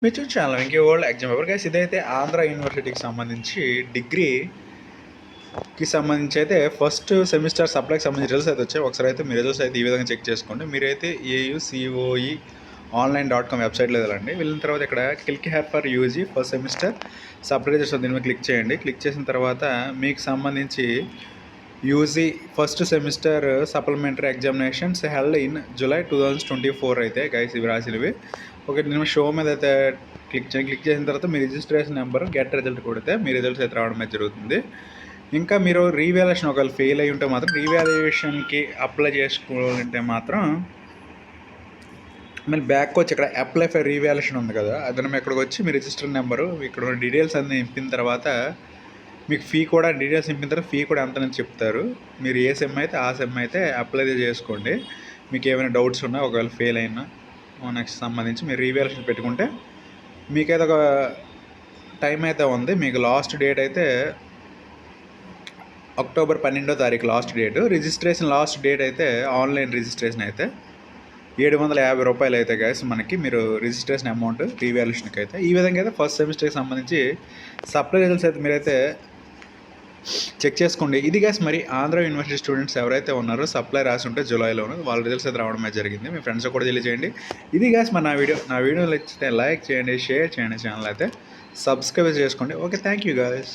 మీరు చూసాను Venky world exam paper guys. ఇదైతే ఆంధ్ర యూనివర్సిటీకి సంబంధించి డిగ్రీకి సంబంధించి అయితే ఫస్ట్ సెమిస్టర్ సప్లైకి సంబంధించి రిజల్ట్స్ అయితే వచ్చాయి. ఒకసారి అయితే మీ రిజల్ట్స్ అయితే ఈ విధంగా చెక్ చేసుకోండి. మీరైతే AUCOE online.com వెబ్సైట్లో వెళ్ళండి. వెళ్ళిన తర్వాత ఇక్కడ click her for UG first semester supply results దీని మీద క్లిక్ చేయండి. క్లిక్ చేసిన తర్వాత మీకు సంబంధించి UG first semester supplementary examinations held in July 2024 అయితే గైస్ ఇవి రాసినవి. ఓకే, నేను షో మీద అయితే క్లిక్ చేసిన తర్వాత మీ రిజిస్ట్రేషన్ నెంబర్ గెట్ రిజల్ట్ కొడితే మీ రిజల్ట్స్ అయితే రావడం అయితే జరుగుతుంది. ఇంకా మీరు రీవాల్యుయేషన్ ఒకవేళ ఫెయిల్ అయ్యి ఉంటే మాత్రం రీవాల్యుయేషన్కి అప్లై చేసుకోవాలంటే మాత్రం మళ్ళీ బ్యాక్ వచ్చి ఇక్కడ అప్లై ఫర్ రీవాల్యుయేషన్ ఉంది కదా, అదనం ఇక్కడికి వచ్చి మీ రిజిస్టర్ నెంబరు ఇక్కడ ఉన్న డీటెయిల్స్ అన్నీ నింపిన తర్వాత మీకు ఫీ కూడా డీటెయిల్స్ నింపిన తర్వాత ఫీ కూడా ఎంతని చెప్తారు. మీరు ఏ సెమ్ అయితే ఆ సెమ్ అయితే అప్లై చేసుకోండి. మీకు ఏమైనా డౌట్స్ ఉన్నా ఒకవేళ ఫెయిల్ అయినా నెక్స్ట్ సంబంధించి మీరు రీవాల్యుయేషన్ పెట్టుకుంటే మీకైతే ఒక టైం అయితే ఉంది. మీకు లాస్ట్ డేట్ అయితే అక్టోబర్ 12వ తారీఖు last date. Registration last date అయితే ఆన్లైన్ రిజిస్ట్రేషన్ అయితే ₹750 అయితే గైస్ మనకి మీరు రిజిస్ట్రేషన్ అమౌంట్ రీవాల్యుయేషన్కి అయితే. ఈ విధంగా అయితే ఫస్ట్ సెమిస్టర్కి సంబంధించి సప్లై రిజల్ట్స్ అయితే మీరైతే చెక్ చేసుకోండి. ఇది గైస్ మరి ఆంధ్ర యూనివర్సిటీ స్టూడెంట్స్ ఎవరైతే ఉన్నారో సప్లై రాసి ఉంటే జూలైలోను వాళ్ళ రిజల్ట్స్ అయితే రావడమే జరిగింది. మీ ఫ్రెండ్స్ కూడా తెలియజేయండి. ఇది గైస్ మరి నా వీడియో నచ్చితే లైక్ చేయండి, షేర్ చేయండి, ఛానల్ అయితే సబ్స్క్రైబ్ చేసుకోండి. Okay, thank you guys.